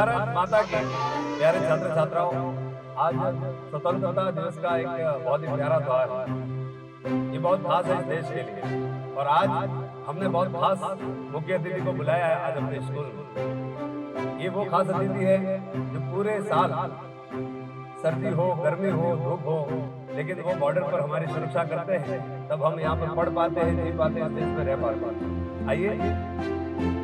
भारत माता की प्यारे छात्र छात्राओं, आज स्वतंत्रता दिवस का एक बहुत ही प्यारा त्योहार है। ये बहुत खास है इस देश के लिए और आज हमने बहुत खास मुख्य अतिथि को बुलाया है आज अपने स्कूल में। ये वो खास अतिथि है जो पूरे साल सर्दी हो, गर्मी हो, धूप हो, लेकिन वो बॉर्डर पर हमारी सुरक्षा करते हैं, तब हम यहाँ पर पढ़ पाते हैं, जी पाते हैं, इस देश में रह पाते हैं। आइए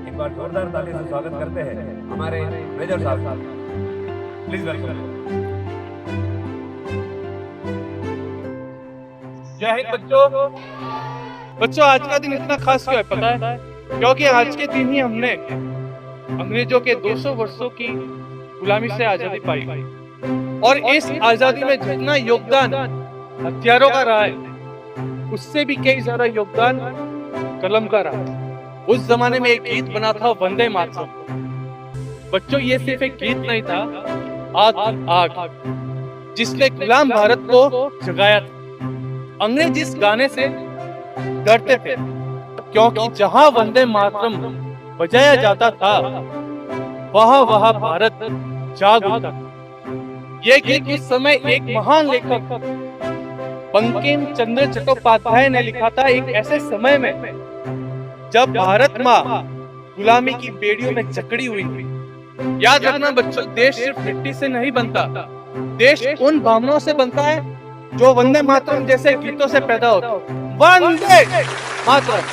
एक बार जोरदार ताली से स्वागत करते हैं हमारे मेजर साहब। Please welcome. जय हिंद बच्चों, आज का दिन इतना खास क्यों है पता है? क्योंकि आज के दिन ही हमने अंग्रेजों के 200 वर्षों की गुलामी से आजादी पाई और इस आजादी में जितना योगदान हथियारों का रहा है, उससे भी कई ज्यादा योगदान कलम का रहा है। उस जमाने में एक गीत बना था, वंदे मातरम। बच्चों, ये सिर्फ एक गीत नहीं था, आग जिसने गुलाम भारत को जगाया था। अंग्रेज इस गाने से डरते थे क्योंकि जहां वंदे मातरम बजाया जाता था वहां भारत जाग उठता था। ये गीत उस समय एक महान लेखक बंकिम चंद्र चट्टोपाध्याय ने लिखा था, एक ऐसे समय में जब भारत माँ गुलामी की बेड़ियों में जकड़ी हुई थी। याद रखना बच्चों, देश सिर्फ मिट्टी से नहीं बनता, देश उन भावनाओं से बनता है जो वंदे मातरम जैसे गीतों से पैदा होता है। वंदे मातरम।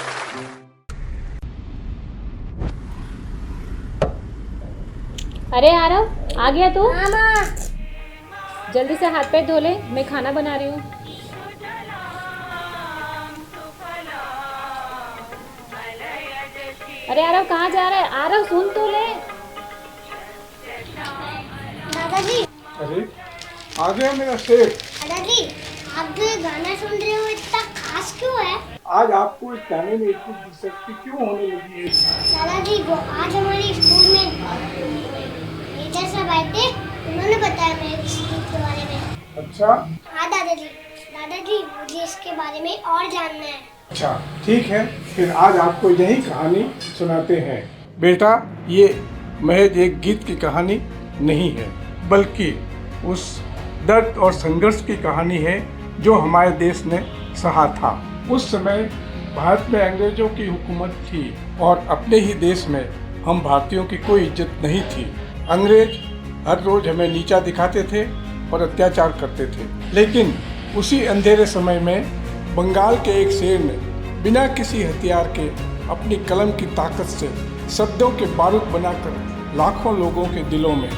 अरे आरव, आ गया तू? जल्दी से हाथ पैर धो ले, मैं खाना बना रही हूँ। अरे आरव, कहाँ जा रहा है? आरव सुन तो ले। दादाजी, अरे आ गया मेरा शेर। दादाजी, आप जो ये गाना सुन रहे हो इतना खास क्यों है? आज आपको इस गाने में इतनी दिलचस्पी क्यों होने लगी है? दादाजी, वो आज हमारे स्कूल में टीचर साहब आए थे, उन्होंने बताया मेरे किसी गीत के बारे में। अच्छा हाँ दादाजी, मुझे इसके बारे में और जानना है। अच्छा, ठीक है, फिर आज आपको यही कहानी सुनाते हैं। बेटा, ये महज एक गीत की कहानी नहीं है, बल्कि उस दर्द और संघर्ष की कहानी है जो हमारे देश ने सहा था। उस समय भारत में अंग्रेजों की हुकूमत थी और अपने ही देश में हम भारतीयों की कोई इज्जत नहीं थी। अंग्रेज हर रोज हमें नीचा दिखाते थे और अत्याचार करते थे। लेकिन उसी अंधेरे समय में बंगाल के एक शेर ने बिना किसी हथियार के अपनी कलम की ताकत से शब्दों के बारूद बनाकर लाखों लोगों के दिलों में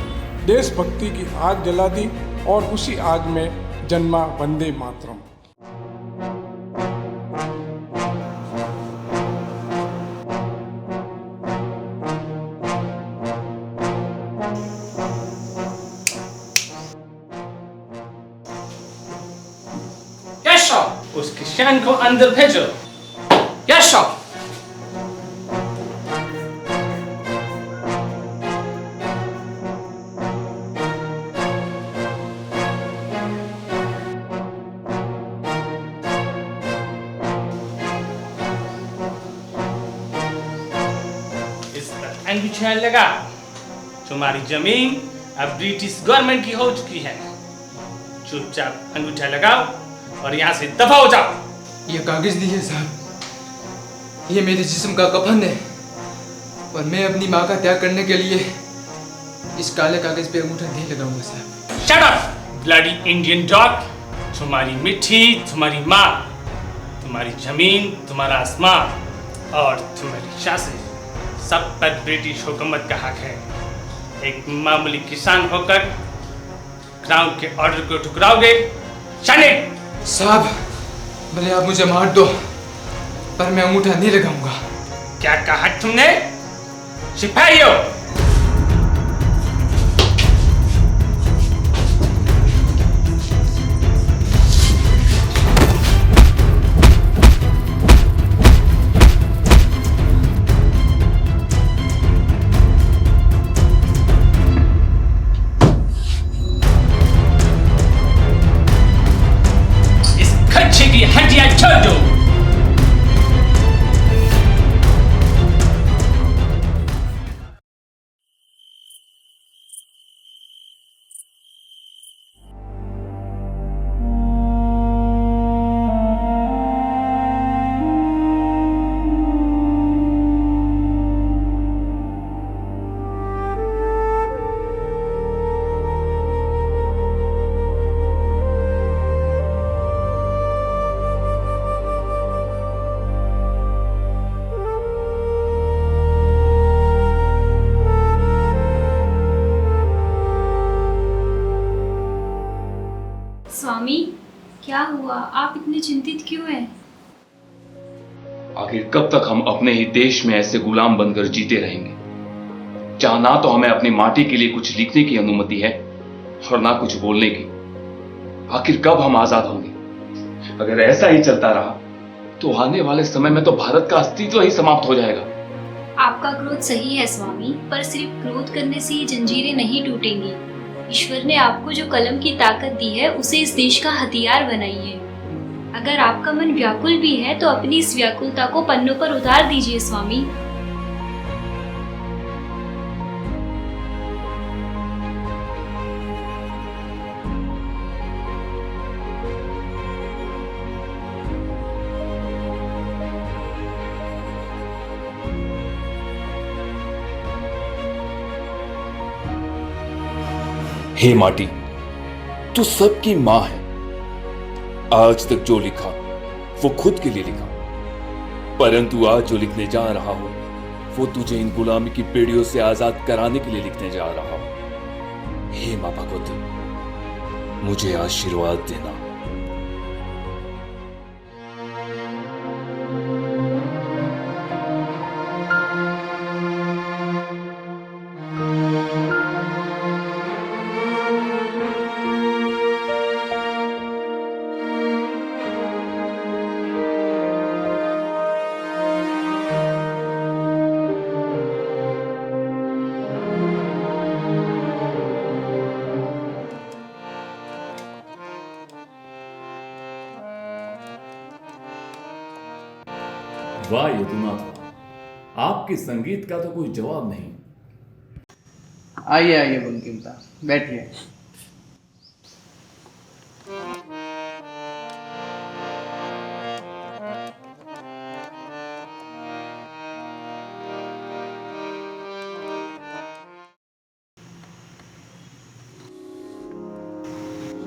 देशभक्ति की आग जला दी और उसी आग में जन्मा वंदे मातरम। उस क्रिश्चियन को अंदर भेजो। Yes sir. इस पर अंगूठा लगा। तुम्हारी जमीन अब ब्रिटिश गवर्नमेंट की हो चुकी है। चुपचाप अंगूठा लगाओ और यहाँ से दफा हो जाओ। ये कागज दिए साहब, ये मेरे जिस्म का कफन है और मैं अपनी माँ का त्याग करने के लिए इस काले कागज पे अंगूठा नहीं लगाऊंगा साहब। Shut up bloody Indian dog. तुम्हारी मिट्टी, तुम्हारी माँ, तुम्हारी जमीन, तुम्हारा आसमां और तुम्हारी शासन, सब पर ब्रिटिश हुकूमत का हक है। एक मामूली किसान होकर क्राउन के ऑर्डर को ठुकराओगे? साहब, भले आप मुझे मार दो, पर मैं अंगूठा नहीं लगाऊंगा। क्या कहा तुमने? सिपाहियों, की हड्डियां छोड़ दो। चिंतित क्यों हैं? आखिर कब तक हम अपने ही देश में ऐसे गुलाम बनकर जीते रहेंगे, जहां ना तो हमें अपनी माटी के लिए कुछ लिखने की अनुमति है और ना कुछ बोलने की। आखिर कब हम आजाद होंगे? अगर ऐसा ही चलता रहा तो आने वाले समय में तो भारत का अस्तित्व ही समाप्त हो जाएगा। आपका क्रोध सही है स्वामी, पर सिर्फ क्रोध करने से ये जंजीरें नहीं टूटेंगी। ईश्वर ने आपको जो कलम की ताकत दी है उसे इस देश का हथियार बनाइए। अगर आपका मन व्याकुल भी है तो अपनी इस व्याकुलता को पन्नों पर उतार दीजिए स्वामी। हे माटी, तू सबकी मां है। आज तक जो लिखा वो खुद के लिए लिखा, परंतु आज जो लिखने जा रहा हूं वो तुझे इन गुलामी की बेड़ियों से आजाद कराने के लिए लिखने जा रहा हूं। हे मां भगवती, मुझे आशीर्वाद देना। वाह यदुनाथ, आपके संगीत का तो कोई जवाब नहीं। आइए आइए बंकिमदा, बैठिए।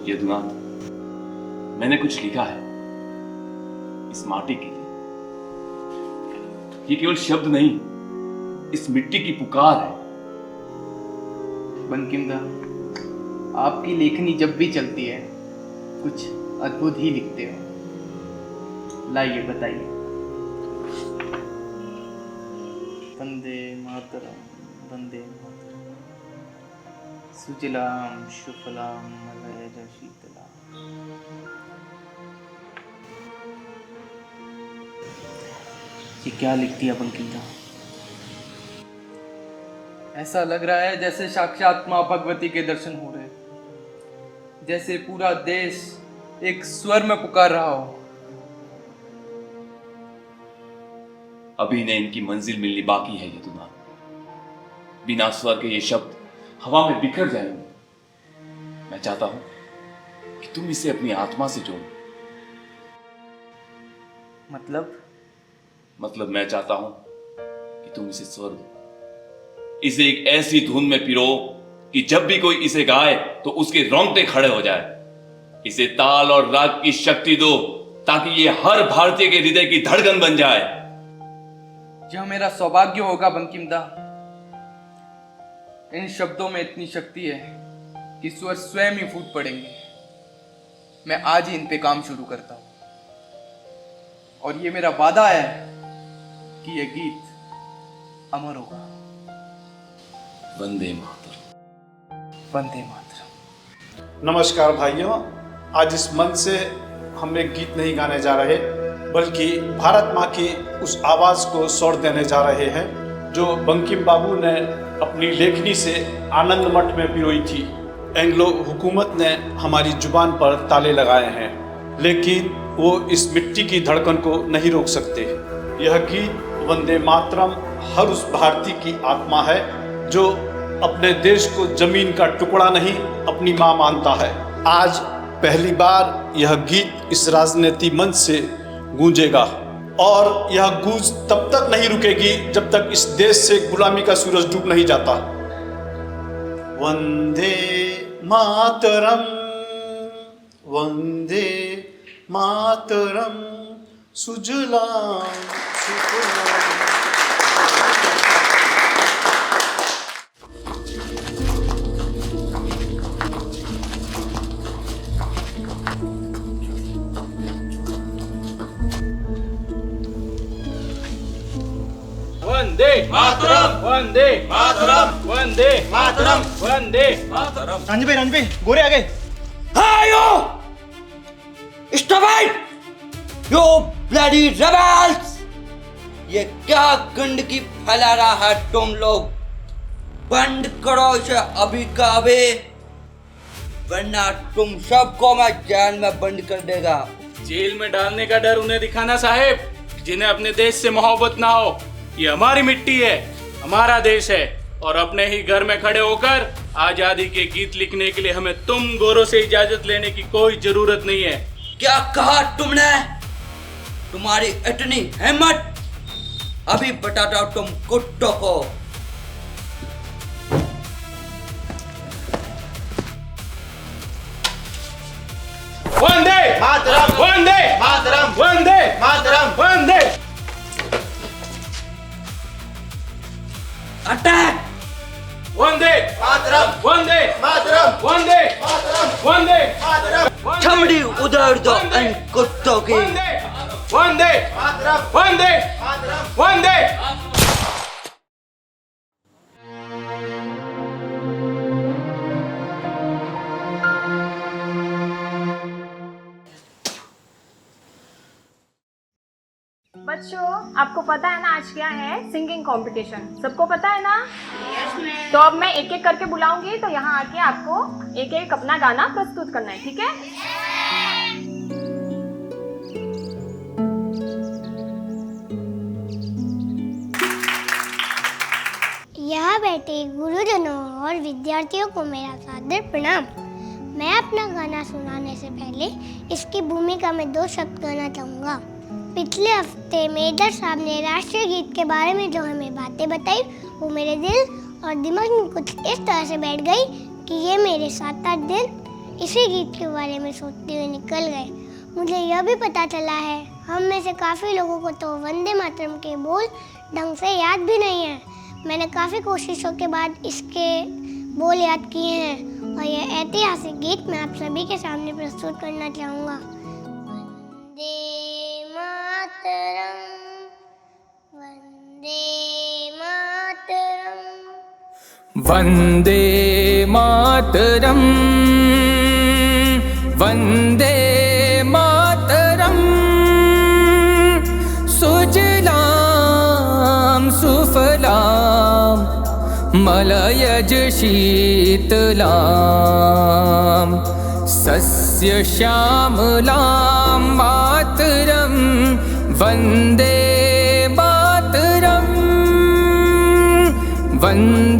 यदुनाथ, मैंने कुछ लिखा है इस माटी के लिए। ये केवल शब्द नहीं, इस मिट्टी की पुकार है। बंकिमदा, आपकी लेखनी जब भी चलती है कुछ अद्भुत ही लिखते हो। लाइए बताइए। वंदे मातरम, वंदे मातरम, सुजलाम सुफलाम मलयज शीतलाम। ये क्या लिख दिया बंकिमदा? ऐसा लग रहा है जैसे साक्षात मां भगवती के दर्शन हो रहे हैं, जैसे पूरा देश एक स्वर में पुकार रहा हो। अभी ने इनकी मंजिल मिलनी बाकी है यदुनाथ। बिना स्वर के ये शब्द हवा में बिखर जाएंगे। मैं चाहता हूं कि तुम इसे अपनी आत्मा से जोड़ो। मतलब मैं चाहता हूं कि तुम इसे स्वर दो, इसे एक ऐसी धुन में पिरो कि जब भी कोई इसे गाए तो उसके रोंगटे खड़े हो जाए। इसे ताल और राग की शक्ति दो ताकि ये हर भारतीय के हृदय की धड़कन बन जाए। यह मेरा सौभाग्य होगा बंकिमदा। इन शब्दों में इतनी शक्ति है कि स्वर स्वयं ही फूट पड़ेंगे। मैं आज ही इन पे काम शुरू करता हूं, और ये मेरा वादा है कि यह गीत अमर होगा। वंदे मातरम, वंदे मातरम। नमस्कार भाइयों, आज इस मंच से हम एक गीत नहीं गाने जा रहे, बल्कि भारत माँ की उस आवाज़ को स्वर देने जा रहे हैं जो बंकिम बाबू ने अपनी लेखनी से आनंद मठ में पिरोई थी। एंग्लो हुकूमत ने हमारी जुबान पर ताले लगाए हैं, लेकिन वो इस मिट्टी की धड़कन को नहीं रोक सकते। यह गीत वंदे मातरम हर उस भारतीय की आत्मा है जो अपने देश को जमीन का टुकड़ा नहीं अपनी मां मानता है। आज पहली बार यह गीत इस राजनीति मंच से गूंजेगा, और यह गूंज तब तक नहीं रुकेगी जब तक इस देश से गुलामी का सूरज डूब नहीं जाता। वंदे मातरम, वंदे मातरम, सुजलाम सुफलाम। वंदे मातरम, वंदे मातरम, वंदे मातरम, वंदे मातरम। रंज भाई गोरे आ गए। यो ब्लडी रेबल्स, ये क्या गंदगी फैला रहा है तुम लोग? बंद करो इसे अभी का अभी, वरना तुम सबको मैं जेल में बंद कर देगा। जेल में डालने का डर उन्हें दिखाना साहेब, जिन्हें अपने देश से मोहब्बत ना हो। ये हमारी मिट्टी है, हमारा देश है, और अपने ही घर में खड़े होकर आजादी के गीत लिखने के लिए हमें तुम गोरों से इजाजत लेने की कोई जरूरत नहीं है। क्या कहा तुमने? तुम्हारी इतनी हिम्मत? अभी बताता हूं तुम कुत्तों को। वंदे मातरम, वंदे मातरम, वंदे मातरम, वंदे। अटैक! वंदे मातरम, वंदे मातरम, वंदे मातरम, वंदे मातरम। चमड़ी उधेड़ दो इन कुत्तों की। वंदे मातरम, वंदे मातरम, वंदे। बच्चों, आपको पता है ना आज क्या है? Singing competition. सबको पता है ना? तो अब मैं एक एक करके बुलाऊंगी, तो यहाँ आके आपको एक एक अपना गाना प्रस्तुत करना है, ठीक है? यहाँ बैठे गुरुजनों और विद्यार्थियों को मेरा सादर प्रणाम। मैं अपना गाना सुनाने से पहले इसकी भूमिका में 2 शब्द कहना चाहूँगा। पिछले हफ्ते मेजर साहब ने राष्ट्रीय गीत के बारे में जो हमें बातें बताई, वो मेरे दिल और दिमाग में कुछ इस तरह से बैठ गई कि ये मेरे 7-8 दिन इसी गीत के बारे में सोचते हुए निकल गए। मुझे यह भी पता चला है, हम में से काफ़ी लोगों को तो वंदे मातरम के बोल ढंग से याद भी नहीं है। मैंने काफ़ी कोशिशों के बाद इसके बोल याद किए हैं, और यह ऐतिहासिक गीत मैं आप सभी के सामने प्रस्तुत करना चाहूँगा। वंदे मातरम, वंदे मातरम, वंदे मातरम, वंदे मातरम। सुजलाम सुफलाम मलयज शीतलाम सस्य श्यामलां मातरं वन्दे मातरं वन्दे